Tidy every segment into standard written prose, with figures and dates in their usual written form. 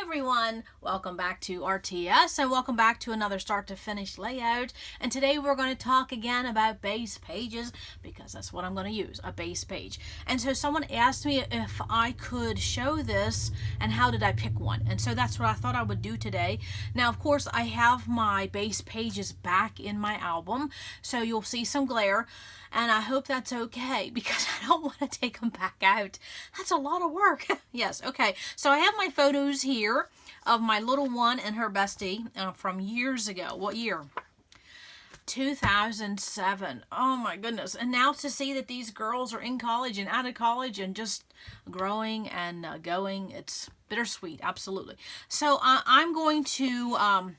everyone, welcome back to RTS and welcome back to another start to finish layout. And today we're going to talk again about base pages because that's what I'm going to use, a base page. And so someone asked me if I could show this and how did I pick one, and so that's what I thought I would do today. Now of course I have my base pages back in my album, so you'll see some glare, and I hope that's okay because I don't want to take them back out. That's a lot of work. Yes, okay. So I have my photos here of my little one and her bestie from years ago. What year? 2007. Oh my goodness. And now to see that these girls are in college and out of college and just growing and going, it's bittersweet. Absolutely. So I'm going to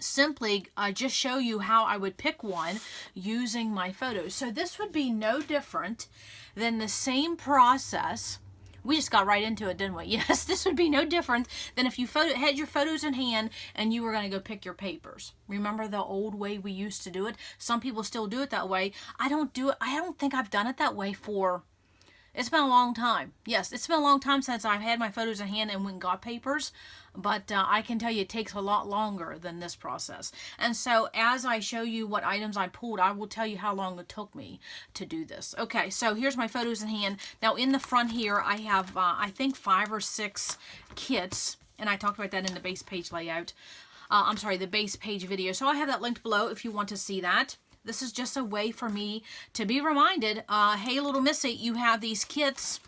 simply just show you how I would pick one using my photos. So this would be no different than the same process. We just got right into it, didn't we? Yes, this would be no different than if you had your photos in hand and you were going to go pick your papers. Remember the old way we used to do it? Some people still do it that way. I don't do it. I don't think I've done it that way for... It's been a long time. Yes, it's been a long time since I've had my photos in hand and went and got papers. But I can tell you it takes a lot longer than this process. And so as I show you what items I pulled, I will tell you how long it took me to do this. Okay, so here's my photos in hand. Now in the front here, I have, I think 5 or 6 kits. And I talked about that in the base page layout. I'm sorry, the base page video. So I have that linked below if you want to see that. This is just a way for me to be reminded, hey, little missy, you have these kits.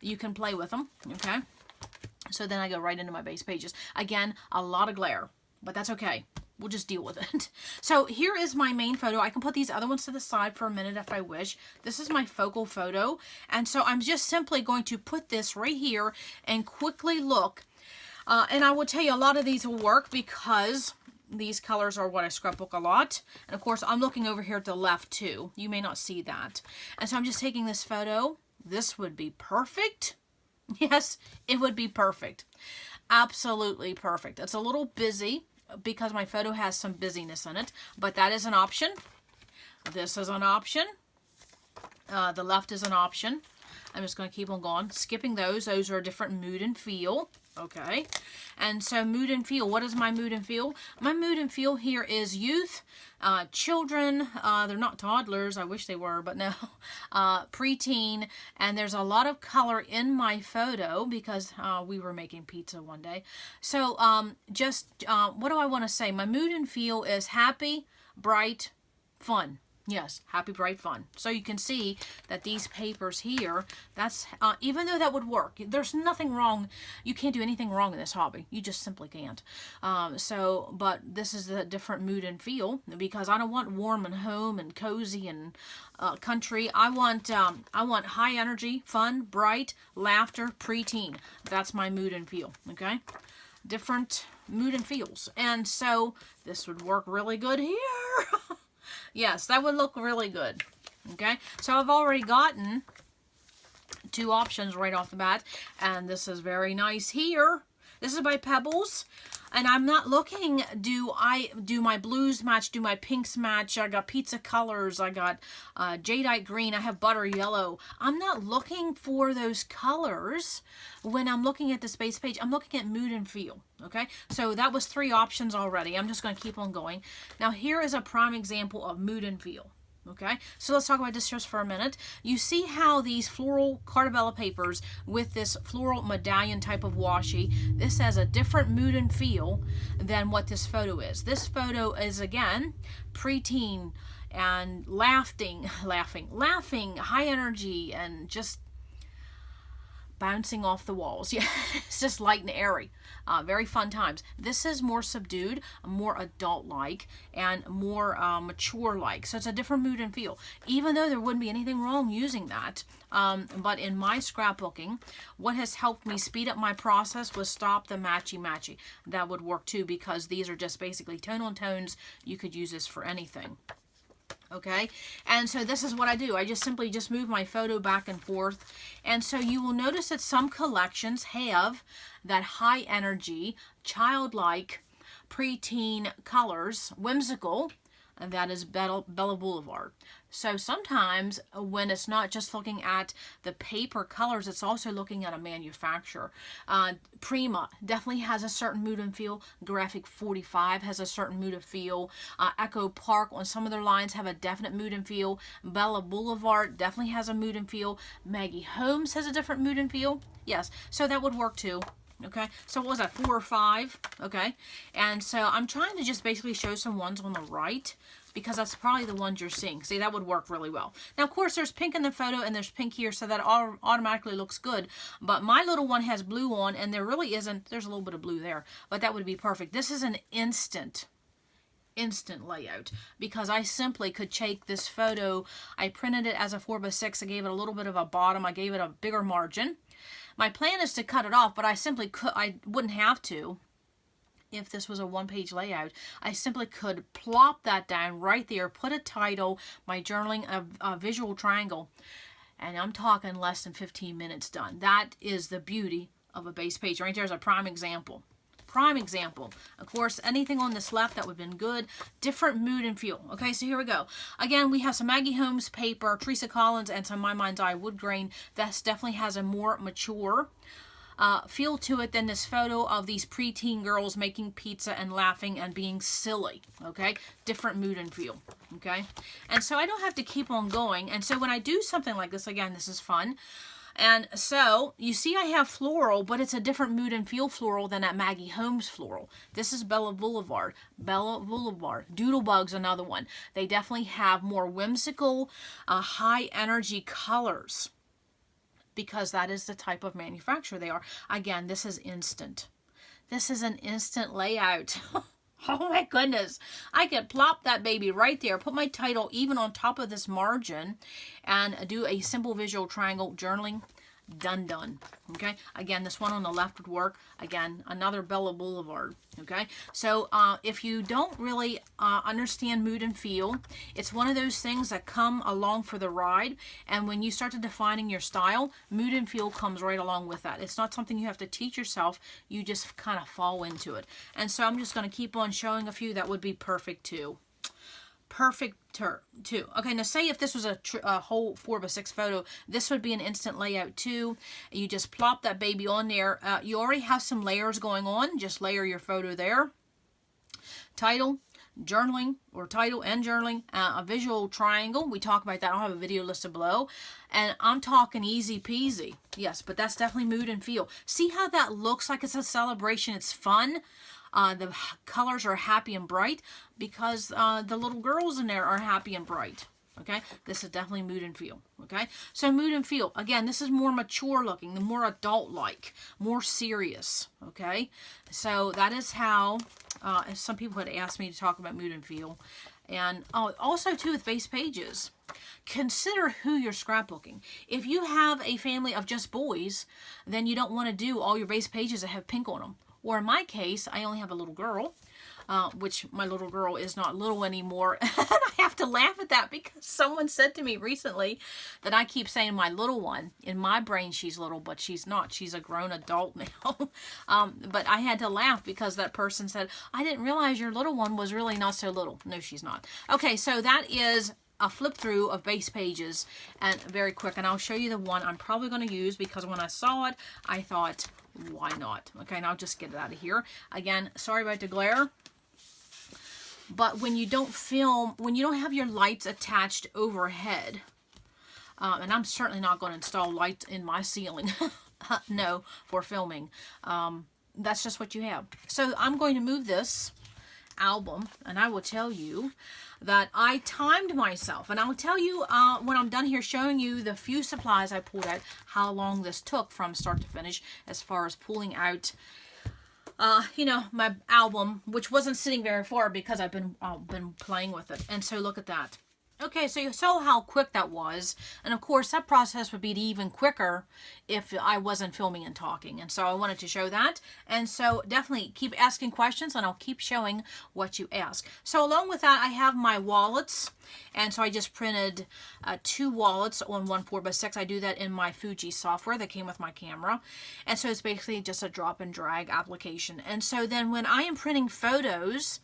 You can play with them, okay? So then I go right into my base pages. Again, a lot of glare, but that's okay. We'll just deal with it. So here is my main photo. I can put these other ones to the side for a minute if I wish. This is my focal photo. And so I'm just simply going to put this right here and quickly look. And I will tell you a lot of these will work because... these colors are what I scrapbook a lot. And of course, I'm looking over here at the left too. You may not see that. And so I'm just taking this photo. This would be perfect. Yes, it would be perfect. Absolutely perfect. It's a little busy because my photo has some busyness in it, but that is an option. This is an option. The left is an option. I'm just going to keep on going. Skipping those. Those are a different mood and feel. Okay. And so mood and feel. What is my mood and feel? My mood and feel here is youth, children. They're not toddlers. I wish they were, but no. Preteen. And there's a lot of color in my photo because we were making pizza one day. So what do I want to say? My mood and feel is happy, bright, fun. Yes, happy, bright, fun. So you can see that these papers here, that's, even though that would work, there's nothing wrong. You can't do anything wrong in this hobby. You just simply can't. But this is a different mood and feel because I don't want warm and home and cozy and country. I want high energy, fun, bright, laughter, preteen. That's my mood and feel, okay? Different mood and feels. And so this would work really good here. Yes, that would look really good. Okay, so I've already gotten 2 options right off the bat, and this is very nice here. This is by Pebbles, and I'm not looking, do my blues match, do my pinks match? I got pizza colors, I got jadeite green, I have butter yellow. I'm not looking for those colors when I'm looking at the space page. I'm looking at mood and feel, okay? So that was 3 options already. I'm just going to keep on going. Now here is a prime example of mood and feel. Okay, so let's talk about this just for a minute. You see how these floral Cartabella papers with this floral medallion type of washi, this has a different mood and feel than what this photo is. This photo is, again, preteen and laughing, high energy, and just bouncing off the walls. Yeah, it's just light and airy. Very fun times. This is more subdued, more adult-like, and more mature-like. So it's a different mood and feel. Even though there wouldn't be anything wrong using that. But in my scrapbooking, what has helped me speed up my process was stop the matchy-matchy. That would work too because these are just basically tonal tones. You could use this for anything. Okay, and so this is what I do. I just simply move my photo back and forth. And so you will notice that some collections have that high energy, childlike, preteen colors, whimsical, and that is Bella Boulevard. So sometimes when it's not just looking at the paper colors, it's also looking at a manufacturer. Prima definitely has a certain mood and feel. Graphic 45 has a certain mood and feel. Echo Park on some of their lines have a definite mood and feel. Bella Boulevard definitely has a mood and feel. Maggie Holmes has a different mood and feel. Yes, so that would work too. Okay, so what was that, 4 or 5? Okay, and so I'm trying to just basically show some ones on the right because that's probably the ones you're seeing. See, that would work really well. Now, of course, there's pink in the photo and there's pink here, so that automatically looks good. But my little one has blue on, and there really isn't. There's a little bit of blue there, but that would be perfect. This is an instant layout because I simply could take this photo. I printed it as a 4x6. I gave it a little bit of a bottom. I gave it a bigger margin. My plan is to cut it off, but I simply could. I wouldn't have to if this was a one-page layout. I simply could plop that down right there, put a title, my journaling, a visual triangle, and I'm talking less than 15 minutes done. That is the beauty of a base page. Right there's a prime example. Prime example. Of course, anything on this left that would have been good. Different mood and feel. Okay, so here we go. Again, we have some Maggie Holmes paper, Teresa Collins, and some My Mind's Eye wood grain. That definitely has a more mature feel to it than this photo of these preteen girls making pizza and laughing and being silly. Okay, different mood and feel. Okay, and so I don't have to keep on going. And so when I do something like this, again, this is fun. And so, you see I have floral, but it's a different mood and feel floral than that Maggie Holmes floral. This is Bella Boulevard. Bella Boulevard. Doodlebug's another one. They definitely have more whimsical, high energy colors because that is the type of manufacturer they are. Again, this is instant. This is an instant layout. Oh my goodness. I could plop that baby right there, put my title even on top of this margin, and do a simple visual triangle journaling. Done. Okay, again, this one on the left would work. Again, another Bella Boulevard. Okay, so if you don't really understand mood and feel, it's one of those things that come along for the ride, and when you start to defining your style, mood and feel comes right along with that. It's not something you have to teach yourself. You just kind of fall into it. And so I'm just going to keep on showing a few that would be perfect too. Perfect too. Okay, now say if this was a whole 4x6 photo, this would be an instant layout too. You just plop that baby on there. You already have some layers going on. Just layer your photo there. Title, journaling, or title and journaling, a visual triangle. We talk about that. I'll have a video listed below. And I'm talking easy peasy. Yes, but that's definitely mood and feel. See how that looks like it's a celebration? It's fun. The colors are happy and bright because the little girls in there are happy and bright. Okay, this is definitely mood and feel. Okay, so mood and feel. Again, this is more mature looking, the more adult-like, more serious. Okay, so that is how some people had asked me to talk about mood and feel. And also too with base pages, consider who you're scrapbooking. If you have a family of just boys, then you don't want to do all your base pages that have pink on them. Or in my case, I only have a little girl, which my little girl is not little anymore. And I have to laugh at that because someone said to me recently that I keep saying my little one. In my brain, she's little, but she's not. She's a grown adult now. But I had to laugh because that person said, I didn't realize your little one was really not so little. No, she's not. Okay, so that is a flip through of base pages, and very quick. And I'll show you the one I'm probably going to use because when I saw it, I thought, why not? Okay, and I'll just get it out of here. Again, sorry about the glare. But when you don't film, when you don't have your lights attached overhead, and I'm certainly not going to install lights in my ceiling, no, for filming. That's just what you have. So I'm going to move this album, and I will tell you that I timed myself, and I'll tell you when I'm done here showing you the few supplies I pulled out, how long this took from start to finish as far as pulling out my album, which wasn't sitting very far because I've been playing with it. And so look at that. Okay, so you saw how quick that was, and of course that process would be even quicker if I wasn't filming and talking, and so I wanted to show that. And so definitely keep asking questions and I'll keep showing what you ask. So along with that, I have my wallets, and so I just printed 2 wallets on one 4x6. I do that in my Fuji software that came with my camera, and so it's basically just a drop and drag application. And so then when I am printing photos,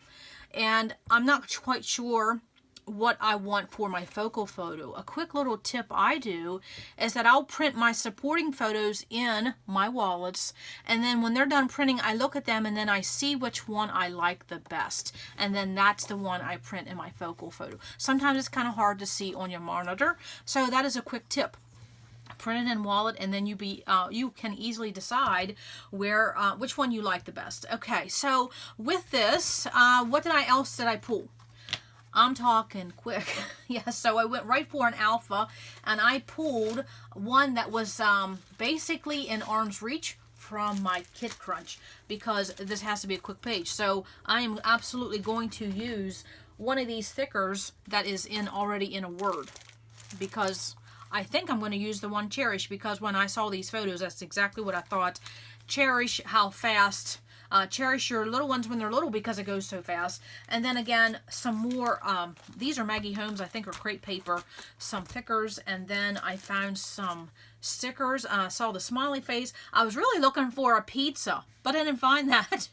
and I'm not quite sure what I want for my focal photo. A quick little tip I do is that I'll print my supporting photos in my wallets, and then when they're done printing, I look at them and then I see which one I like the best, and then that's the one I print in my focal photo. Sometimes it's kind of hard to see on your monitor, so that is a quick tip. Print it in wallet, and then you can easily decide which one you like the best. Okay, so with this, what else did I pull? I'm talking quick. Yes, so I went right for an alpha, and I pulled one that was basically in arm's reach from my Kit Crunch, because this has to be a quick page. So I am absolutely going to use one of these thickers that is already in a Word, because I think I'm going to use the one Cherish, because when I saw these photos, that's exactly what I thought. Cherish how fast. Cherish your little ones when they're little, because it goes so fast. And then again, some more, these are Maggie Holmes, I think, are crepe paper, some thickers, and then I found some stickers. I saw the smiley face. I was really looking for a pizza, but I didn't find that.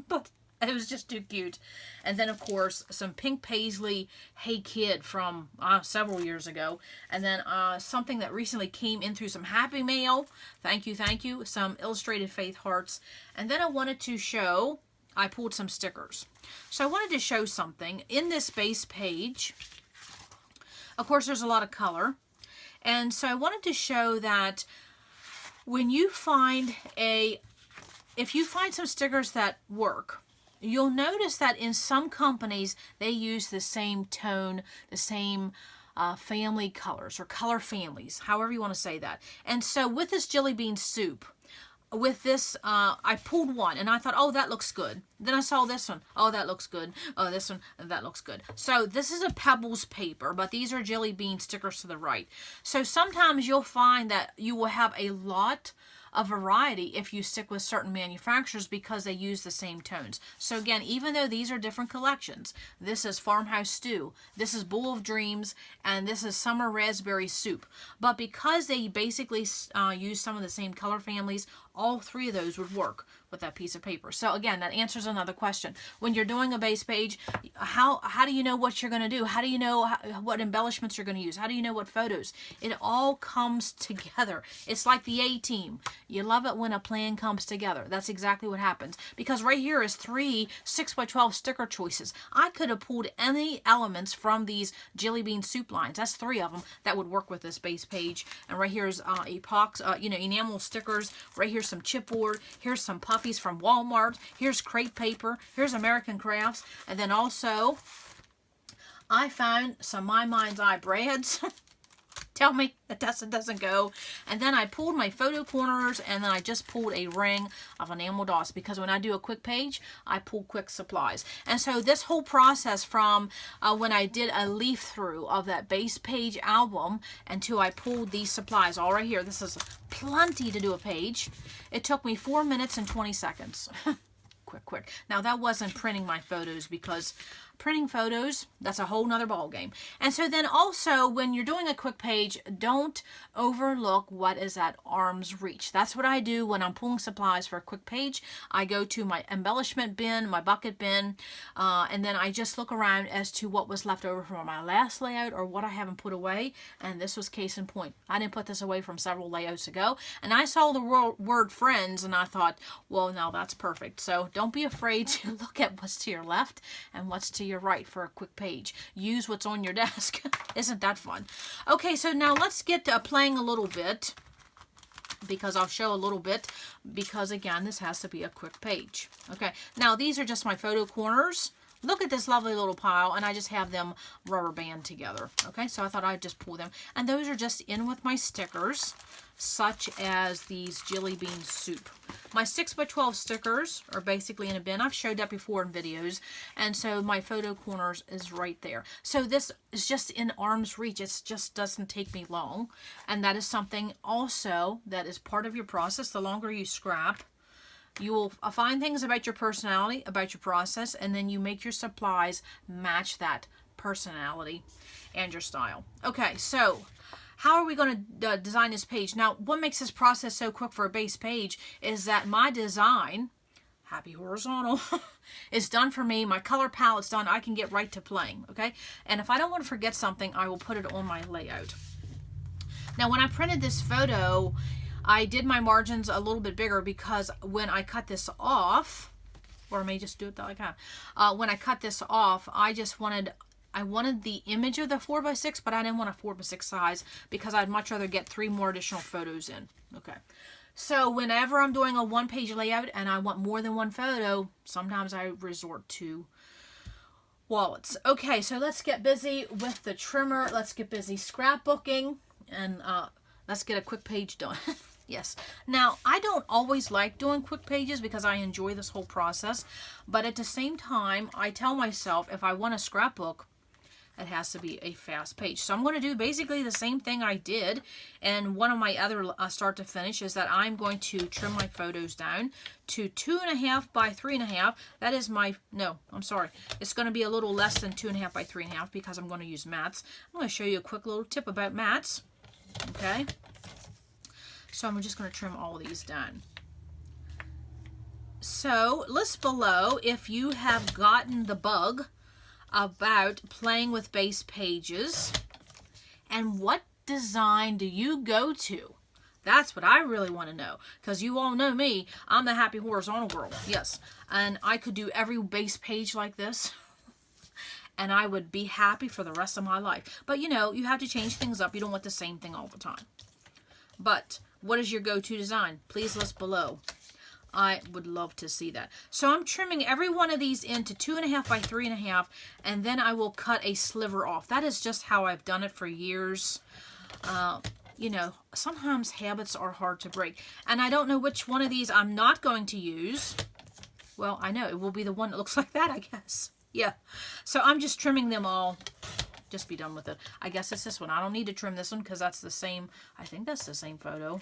But it was just too cute. And then, of course, some pink paisley Hey Kid from several years ago. And then something that recently came in through some Happy Mail. Thank you, thank you. Some illustrated faith hearts. And then I wanted to show, I pulled some stickers. So I wanted to show something. In this base page, of course, there's a lot of color. And so I wanted to show that when you find if you find some stickers that work, you'll notice that in some companies, they use the same tone, the same family colors, or color families, however you want to say that. And so with this jelly bean soup, with this, I pulled one, and I thought, oh, that looks good. Then I saw this one. Oh, that looks good. Oh, this one, that looks good. So this is a Pebbles paper, but these are jelly bean stickers to the right. So sometimes you'll find that you will have a lot of variety if you stick with certain manufacturers, because they use the same tones. So again, even though these are different collections, this is Farmhouse Stew, this is Bowl of Dreams, and this is Summer Raspberry Soup. But because they basically use some of the same color families, all three of those would work with that piece of paper. So again, that answers another question. When you're doing a base page, how do you know what you're going to do? How do you know what embellishments you're going to use? How do you know what photos? It all comes together. It's like the A-team. You love it when a plan comes together. That's exactly what happens. Because right here is 3 6x12 sticker choices. I could have pulled any elements from these jelly bean soup lines. That's 3 of them that would work with this base page. And right here is enamel stickers. Right here's some chipboard. Here's some puffies from Walmart. Here's crepe paper. Here's American Crafts. And then also, I found some My Mind's Eye brads. Tell me that doesn't go. And then I pulled my photo corners, and then I just pulled a ring of enamel dots, because when I do a quick page, I pull quick supplies. And so this whole process from when I did a leaf through of that base page album until I pulled these supplies all right here, this is plenty to do a page. It took me 4 minutes and 20 seconds. Quick. Now that wasn't printing my photos, because printing photos, that's a whole nother ball game. And so then also, when you're doing a quick page, don't overlook what is at arm's reach. That's what I do when I'm pulling supplies for a quick page. I go to my embellishment bin, my bucket bin, and then I just look around as to what was left over from my last layout, or what I haven't put away. And this was case in point. I didn't put this away from several layouts ago, and I saw the word friends, and I thought, well, now that's perfect. So don't be afraid to look at what's to your left and what's to your right for a quick page. Use what's on your desk. Isn't that fun? Okay, so now let's get to playing a little bit, because I'll show a little bit, because again, this has to be a quick page. Okay, now these are just my photo corners. Look at this lovely little pile, and I just have them rubber band together. Okay, so I thought I'd just pull them. And those are just in with my stickers, such as these jelly bean soup. My 6x12 stickers are basically in a bin. I've showed that before in videos. And so my photo corners is right there. So this is just in arm's reach. It just doesn't take me long. And that is something also that is part of your process. The longer you scrap, you will find things about your personality, about your process, and then you make your supplies match that personality and your style. Okay, so how are we going to design this page? Now, what makes this process so quick for a base page is that my design happy horizontal is done for me. My color palette's done. I can get right to playing, okay? And if I don't want to forget something, I will put it on my layout. Now, when I printed this photo, I did my margins a little bit bigger because when I cut this off, or I may just do it like that. When I cut this off, I wanted the image of the 4x6, but I didn't want a 4x6 size because I'd much rather get 3 more additional photos in. Okay. So whenever I'm doing a one-page layout and I want more than one photo, sometimes I resort to wallets. Okay, so let's get busy with the trimmer. Let's get busy scrapbooking, and let's get a quick page done. Yes. Now, I don't always like doing quick pages because I enjoy this whole process, but at the same time, I tell myself if I want a scrapbook, it has to be a fast page. So I'm going to do basically the same thing I did, and one of my other start to finish is that I'm going to trim my photos down to 2.5 by 3.5. That is my, no, I'm sorry. It's going to be a little less than 2.5 by 3.5 because I'm going to use mats. I'm going to show you a quick little tip about mats. Okay. So I'm just going to trim all of these down. So list below if you have gotten the bug about playing with base pages and what design do you go to. That's what I really want to know, because you all know me. I'm the happy horizontal girl. Yes. And I could do every base page like this and I would be happy for the rest of my life. But you know, you have to change things up. You don't want the same thing all the time. But what is your go-to design? Please list below. I would love to see that. So I'm trimming every one of these into 2.5 by 3.5, and then I will cut a sliver off. That is just how I've done it for years. You know, sometimes habits are hard to break. And I don't know which one of these I'm not going to use. Well, I know. It will be the one that looks like that, I guess. Yeah. So I'm just trimming them all. Just be done with it. I guess it's this one. I don't need to trim this one because that's the same. I think that's the same photo.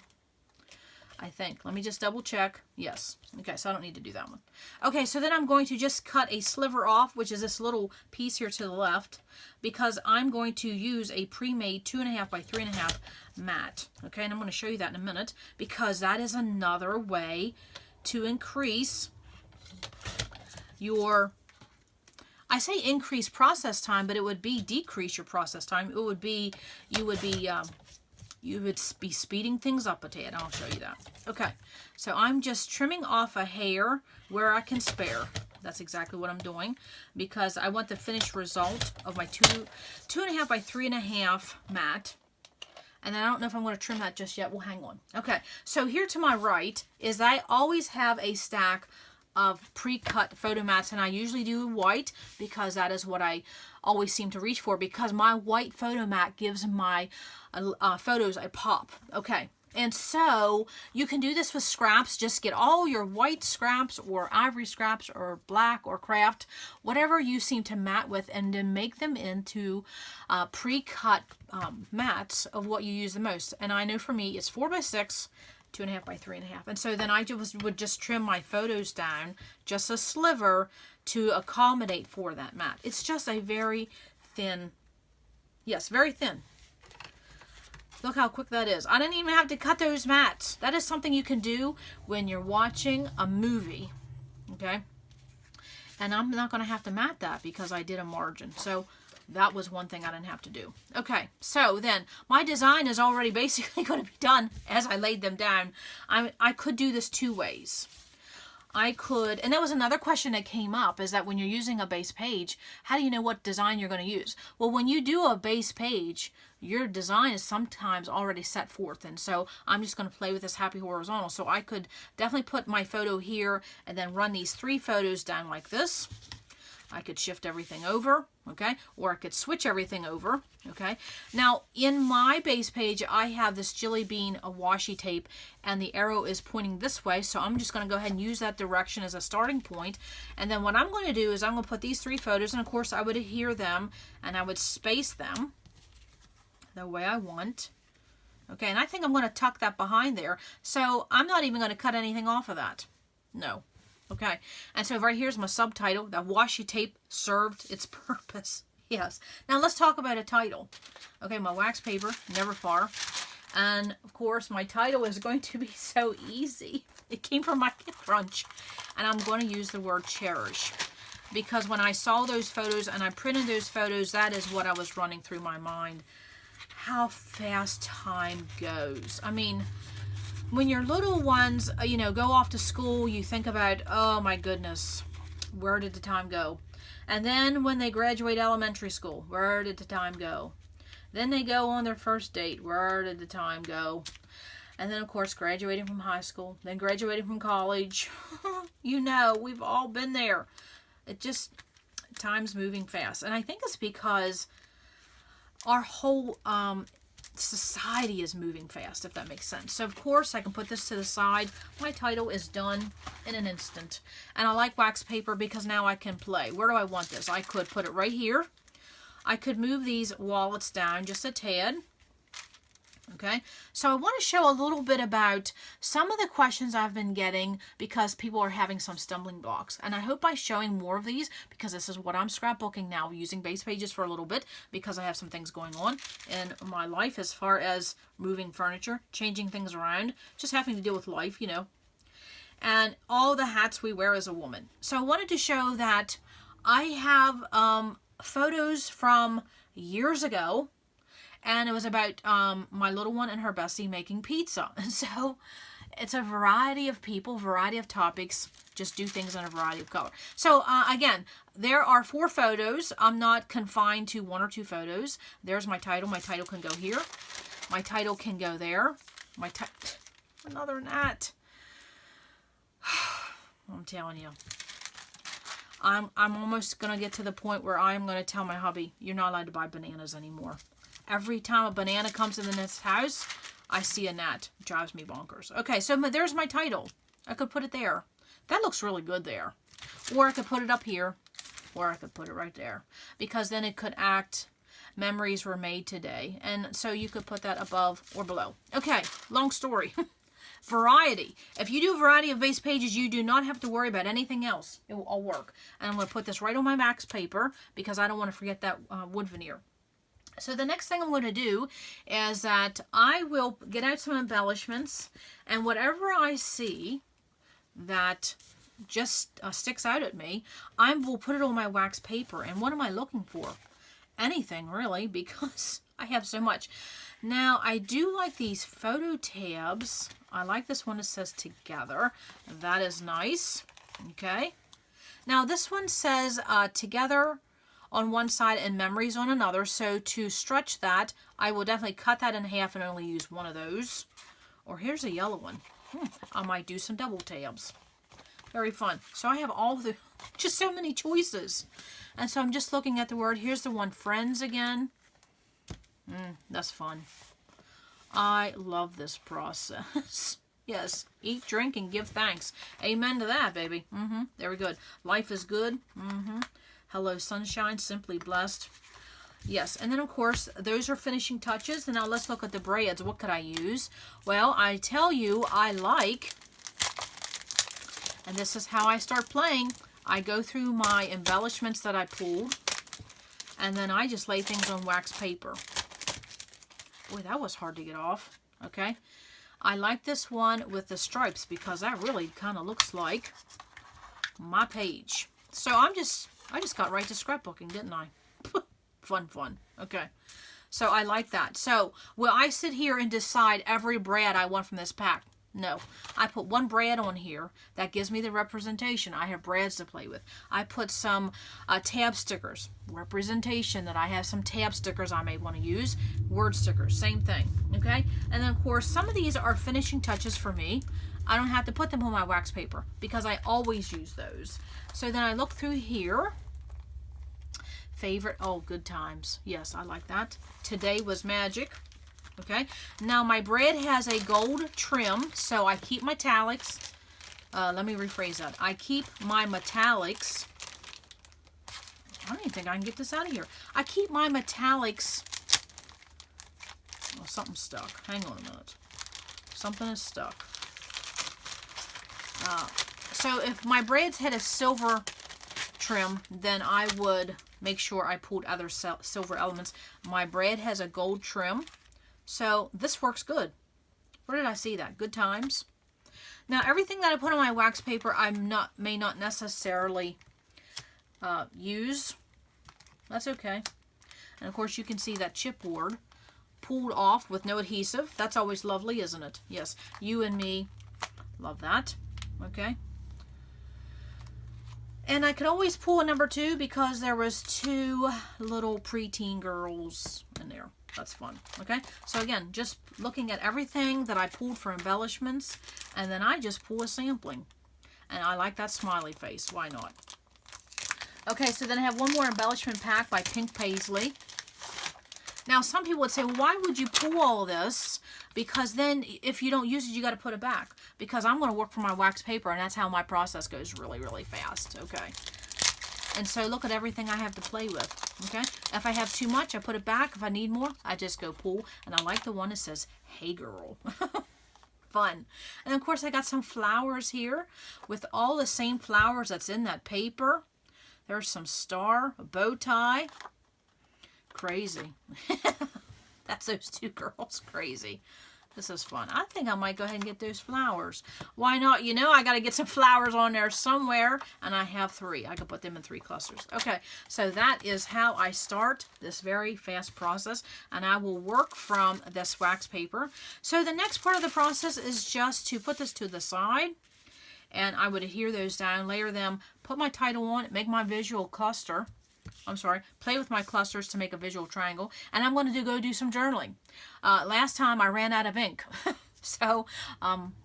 I think. Let me just double check. Yes. Okay, so I don't need to do that one. Okay, so then I'm going to just cut a sliver off, which is this little piece here to the left, because I'm going to use a pre-made 2.5 by 3.5 mat. Okay, and I'm going to show you that in a minute, because that is another way to increase your, I say increase process time, but it would be decrease your process time. It would be, you would be speeding things up a tad. I'll show you that. Okay, so I'm just trimming off a hair where I can spare. That's exactly what I'm doing, because I want the finished result of my 2.5 by 3.5 mat. And I don't know if I'm going to trim that just yet. Well, hang on. Okay, so here to my right is I always have a stack of pre-cut photo mats, and I usually do white because that is what I always seem to reach for, because my white photo mat gives my photos a pop. Okay, and so you can do this with scraps. Just get all your white scraps or ivory scraps or black or craft, whatever you seem to mat with, and then make them into pre-cut mats of what you use the most. And I know for me it's 4x6, 2.5 by 3.5. And so then I would just trim my photos down just a sliver to accommodate for that mat. It's just a very thin, yes, very thin. Look how quick that is. I didn't even have to cut those mats. That is something you can do when you're watching a movie, okay? And I'm not going to have to mat that because I did a margin. So that was one thing I didn't have to do. Okay, so then my design is already basically going to be done as I laid them down. I could do this 2 ways. I could, and that was another question that came up, is that when you're using a base page, how do you know what design you're going to use? Well, when you do a base page, your design is sometimes already set forth, and so I'm just going to play with this happy horizontal. So I could definitely put my photo here and then run these 3 photos down like this. I could shift everything over, okay? Or I could switch everything over, okay? Now, in my base page, I have this Jelly Bean washi tape, and the arrow is pointing this way, so I'm just going to go ahead and use that direction as a starting point. And then what I'm going to do is I'm going to put these 3 photos, and of course I would adhere them, and I would space them the way I want. Okay, and I think I'm going to tuck that behind there, so I'm not even going to cut anything off of that. No. Okay, and so right here's my subtitle. That washi tape served its purpose. Yes. Now let's talk about a title. Okay, my wax paper, never far. And of course, my title is going to be so easy. It came from my Kit Crunch. and I'm going to use the word cherish. Because when I saw those photos and I printed those photos, that is what I was running through my mind. How fast time goes. I mean, when your little ones, you know, go off to school, you think about, oh my goodness, where did the time go? And then when they graduate elementary school, where did the time go? Then they go on their first date, where did the time go? And then, of course, graduating from high school, then graduating from college. You know, we've all been there. It just, time's moving fast. And I think it's because our whole society is moving fast, if that makes sense. So, of course, I can put this to the side. My title is done in an instant. And I like wax paper because now I can play. Where do I want this? I could put it right here. I could move these wallets down just a tad. Okay, so I want to show a little bit about some of the questions I've been getting because people are having some stumbling blocks. And I hope by showing more of these, because this is what I'm scrapbooking now, using base pages for a little bit because I have some things going on in my life as far as moving furniture, changing things around, just having to deal with life, you know, and all the hats we wear as a woman. So I wanted to show that I have photos from years ago. And it was about my little one and her bestie making pizza. And so it's a variety of people, variety of topics, just do things in a variety of color. So again, there are 4 photos. I'm not confined to 1 or 2 photos. There's my title. My title can go here. My title can go there. Another gnat. I'm telling you. I'm almost going to get to the point where I'm going to tell my hubby, you're not allowed to buy bananas anymore. Every time a banana comes in this house, I see a gnat. It drives me bonkers. Okay, so there's my title. I could put it there. That looks really good there. Or I could put it up here. Or I could put it right there. Because then it could act, memories were made today. And so you could put that above or below. Okay, long story. Variety. If you do a variety of vase pages, you do not have to worry about anything else. It will all work. And I'm going to put this right on my wax paper because I don't want to forget that wood veneer. So the next thing I'm going to do is that I will get out some embellishments, and whatever I see that just sticks out at me, I will put it on my wax paper. And what am I looking for? Anything, really, because I have so much. Now, I do like these photo tabs. I like this one that says together. That is nice. Okay. Now, this one says together on one side and memories on another. So to stretch that, I will definitely cut that in half and only use one of those. Or here's a yellow one. I might do some double tabs. Very fun. So I have all the, just so many choices. And so I'm just looking at the word. Here's the one, friends again. That's fun. I love this process. Yes, eat, drink, and give thanks. Amen to that, baby. Very good. Life is good. Hello, sunshine, simply blessed. Yes, and then, of course, those are finishing touches. And now let's look at the braids. What could I use? Well, I tell you, I like, and this is how I start playing. I go through my embellishments that I pulled, and then I just lay things on wax paper. Boy, that was hard to get off. Okay. I like this one with the stripes because that really kind of looks like my page. So I just got right to scrapbooking, didn't I? Fun. Okay. So I like that. So will I sit here and decide every brad I want from this pack? No. I put one brad on here. That gives me the representation. I have brads to play with. I put some tab stickers. Representation that I have some tab stickers I may want to use. Word stickers. Same thing. Okay? And then, of course, some of these are finishing touches for me. I don't have to put them on my wax paper because I always use those. So then I look through here. Favorite. Oh, good times. Yes, I like that. Today was magic. Okay. Now my brad has a gold trim, so I keep metallics. Let me rephrase that. I keep my metallics. I don't even think I can get this out of here. I keep my metallics. Oh, something's stuck. Hang on a minute. Something is stuck. So if my brads had a silver trim, then I would make sure I pulled other silver elements. My brad has a gold trim, so this works good. Where did I see that? Good times. Now everything that I put on my wax paper I may not necessarily use. That's okay. And of course you can see that chipboard pulled off with no adhesive. That's always lovely, isn't it? Yes, you and me love that. Okay. And I could always pull a number 2 because there was 2 little preteen girls in there. That's fun. Okay. So again, just looking at everything that I pulled for embellishments, and then I just pull a sampling. And I like that smiley face. Why not? Okay, so then I have one more embellishment pack by Pink Paisley. Now, some people would say, well, why would you pull all this? Because then if you don't use it, you got to put it back. Because I'm going to work for my wax paper, and that's how my process goes really, really fast. Okay. And so look at everything I have to play with. Okay. If I have too much, I put it back. If I need more, I just go pull. And I like the one that says, hey, girl. Fun. And of course, I got some flowers here with all the same flowers that's in that paper. There's some star, a bow tie. Crazy. That's those 2 girls. Crazy. This is fun. I think I might go ahead and get those flowers. Why not? You know, I got to get some flowers on there somewhere, and I have 3. I can put them in 3 clusters. Okay, so that is how I start this very fast process, and I will work from this wax paper. So the next part of the process is just to put this to the side, and I would adhere those down, layer them, put my title on it, make my visual cluster. I'm sorry, play with my clusters to make a visual triangle. And I'm going to go do some journaling. Last time I ran out of ink. So,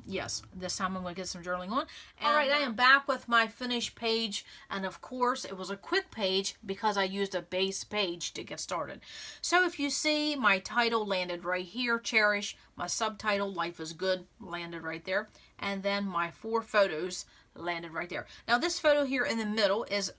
yes, this time I'm going to get some journaling on. All right, I am back with my finished page. And of course, it was a quick page because I used a base page to get started. So if you see, my title landed right here, Cherish. My subtitle, Life is Good, landed right there. And then my 4 photos landed right there. Now, this photo here in the middle is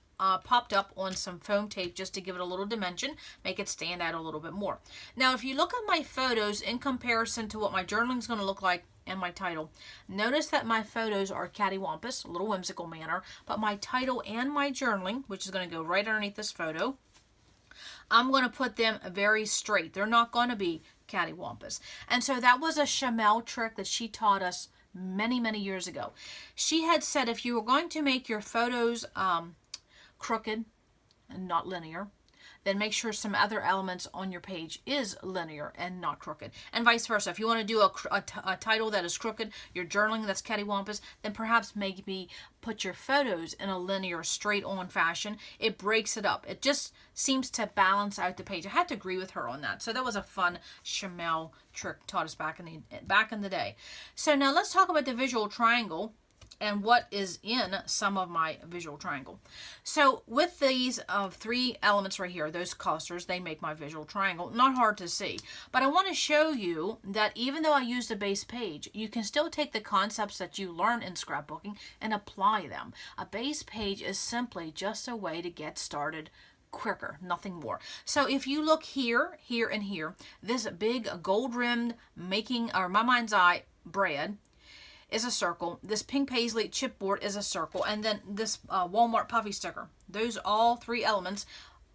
popped up on some foam tape just to give it a little dimension, make it stand out a little bit more. Now, if you look at my photos in comparison to what my journaling is going to look like and my title, notice that my photos are cattywampus, a little whimsical manner, but my title and my journaling, which is going to go right underneath this photo, I'm going to put them very straight. They're not going to be cattywampus. And so that was a Chamel trick that she taught us many, many years ago. She had said if you were going to make your photos crooked and not linear, then make sure some other elements on your page is linear and not crooked, and vice versa. If you want to do a title that is crooked, your journaling that's cattywampus, then perhaps maybe put your photos in a linear, straight on fashion. It breaks it up. It just seems to balance out the page. I had to agree with her on that. So that was a fun Chamel trick taught us back in the day. So now let's talk about the visual triangle and what is in some of my visual triangle. So with these 3 elements right here, those clusters, they make my visual triangle. Not hard to see. But I want to show you that even though I used a base page, you can still take the concepts that you learn in scrapbooking and apply them. A base page is simply just a way to get started quicker, nothing more. So if you look here, here, and here, this big gold-rimmed making, or my mind's eye, bread, is a circle. This Pink Paisley chipboard is a circle. And then this Walmart puffy sticker. Those all 3 elements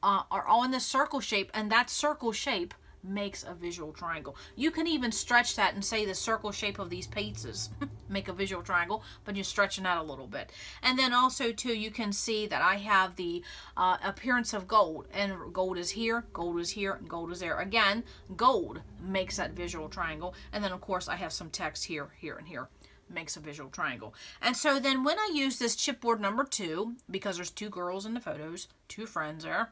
are all in this circle shape. And that circle shape makes a visual triangle. You can even stretch that and say the circle shape of these pizzas make a visual triangle. But you're stretching that a little bit. And then also too, you can see that I have the appearance of gold. And gold is here, and gold is there. Again, gold makes that visual triangle. And then of course I have some text here, here, and here. Makes a visual triangle. And so then when I use this chipboard number 2, because there's 2 girls in the photos, 2 friends there,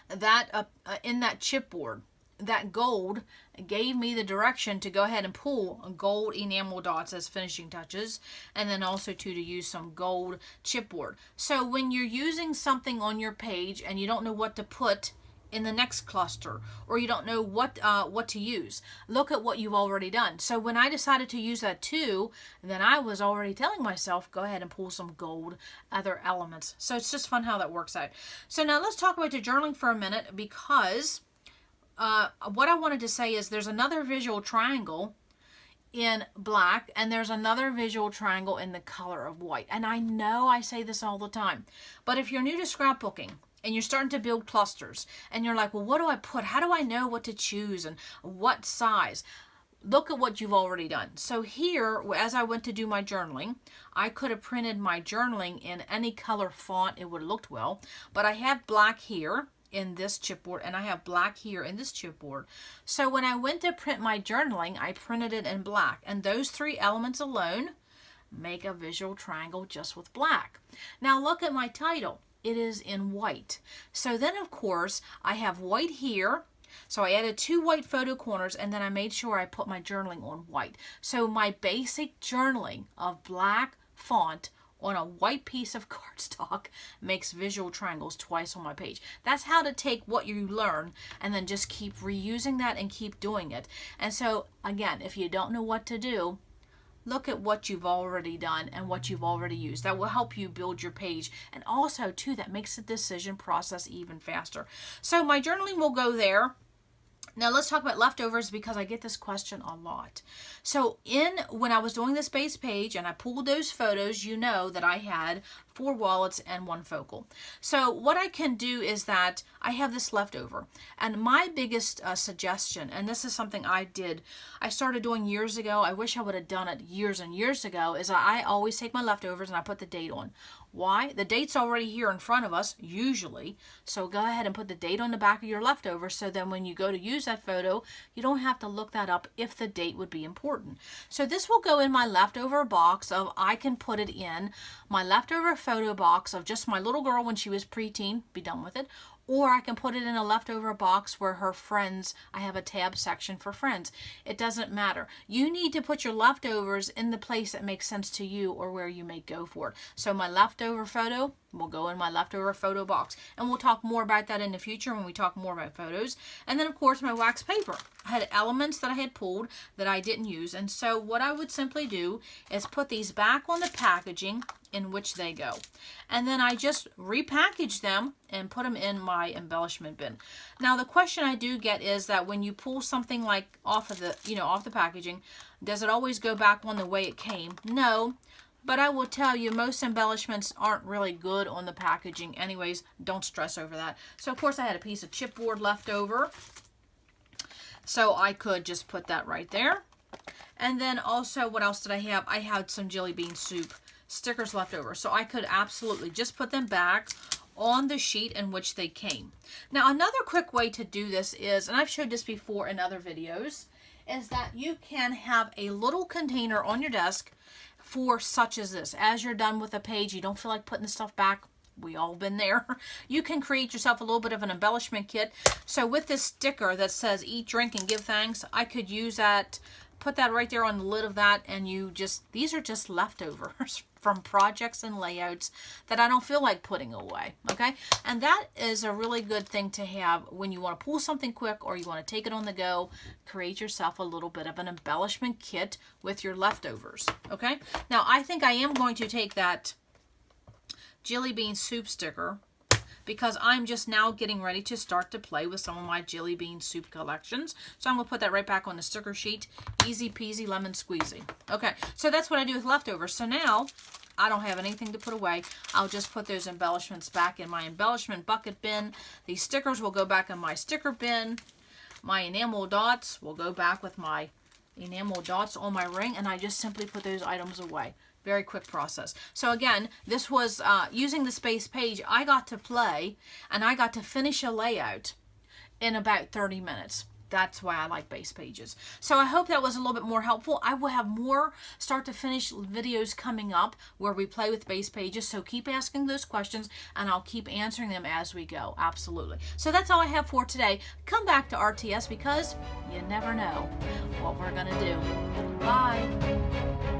that in that chipboard, that gold gave me the direction to go ahead and pull gold enamel dots as finishing touches, and then also to use some gold chipboard. So when you're using something on your page and you don't know what to put in the next cluster, or you don't know what to use, look at what you've already done. So when I decided to use that too, then I was already telling myself, go ahead and pull some gold other elements. So it's just fun how that works out. So now let's talk about the journaling for a minute, because what I wanted to say is there's another visual triangle in black, and there's another visual triangle in the color of white. And I know I say this all the time, but if you're new to scrapbooking, and you're starting to build clusters, and you're like, well, what do I put? How do I know what to choose and what size? look at what you've already done. So here, as I went to do my journaling, I could have printed my journaling in any color font. It would have looked well, but I have black here in this chipboard, and I have black here in this chipboard. So when I went to print my journaling, I printed it in black, and those three elements alone make a visual triangle just with black. Now look at my title. It is in white. So then, of course, I have white here. So I added 2 white photo corners, and then I made sure I put my journaling on white. So my basic journaling of black font on a white piece of cardstock makes visual triangles twice on my page. That's how to take what you learn and then just keep reusing that and keep doing it. And so again, if you don't know what to do, look at what you've already done and what you've already used. That will help you build your page. And also too, that makes the decision process even faster. So my journaling will go there. Now let's talk about leftovers, because I get this question a lot. So when I was doing this base page and I pulled those photos, you know that I had 4 wallets and 1 focal. So what I can do is that I have this leftover, and my biggest suggestion, and this is something I started doing years ago, I wish I would have done it years and years ago, is I always take my leftovers and I put the date on. Why? The date's already here in front of us, usually, so go ahead and put the date on the back of your leftovers, so then when you go to use that photo, you don't have to look that up if the date would be important. So this will go in my leftover box of, I can put it in my leftover photo box of just my little girl when she was preteen, be done with it, or I can put it in a leftover box where her friends, I have a tab section for friends. It doesn't matter. You need to put your leftovers in the place that makes sense to you or where you may go for it. So my leftover photo will go in my leftover photo box. And we'll talk more about that in the future when we talk more about photos. And then of course my wax paper. I had elements that I had pulled that I didn't use. And so what I would simply do is put these back on the packaging in which they go. And then I just repackage them and put them in my embellishment bin. Now the question I do get is that when you pull something like off of the, off the packaging, does it always go back on the way it came? No, but I will tell you most embellishments aren't really good on the packaging anyways. Don't stress over that. So of course I had a piece of chipboard left over, so I could just put that right there. And then also, what else did I have? I had some jelly bean soup stickers left over, so I could absolutely just put them back on the sheet in which they came. Now another quick way to do this is, and I've showed this before in other videos, is that you can have a little container on your desk for such as this. As you're done with a page, you don't feel like putting the stuff back. We all been there. You can create yourself a little bit of an embellishment kit. So with this sticker that says eat, drink, and give thanks, I could use that, put that right there on the lid of that, and these are just leftovers from projects and layouts that I don't feel like putting away, okay? And that is a really good thing to have when you want to pull something quick or you want to take it on the go. Create yourself a little bit of an embellishment kit with your leftovers, okay? Now I think I am going to take that jelly bean soup sticker, because I'm just now getting ready to start to play with some of my jelly bean soup collections. So I'm going to put that right back on the sticker sheet. Easy peasy lemon squeezy. Okay, so that's what I do with leftovers. So now I don't have anything to put away. I'll just put those embellishments back in my embellishment bucket bin. These stickers will go back in my sticker bin. My enamel dots will go back with my enamel dots on my ring, and I just simply put those items away. Very quick process. So again, this was using the space page. I got to play and I got to finish a layout in about 30 minutes. That's why I like base pages. So I hope that was a little bit more helpful. I will have more start to finish videos coming up where we play with base pages. So keep asking those questions and I'll keep answering them as we go. Absolutely. So that's all I have for today. Come back to RTS because you never know what we're going to do. Bye.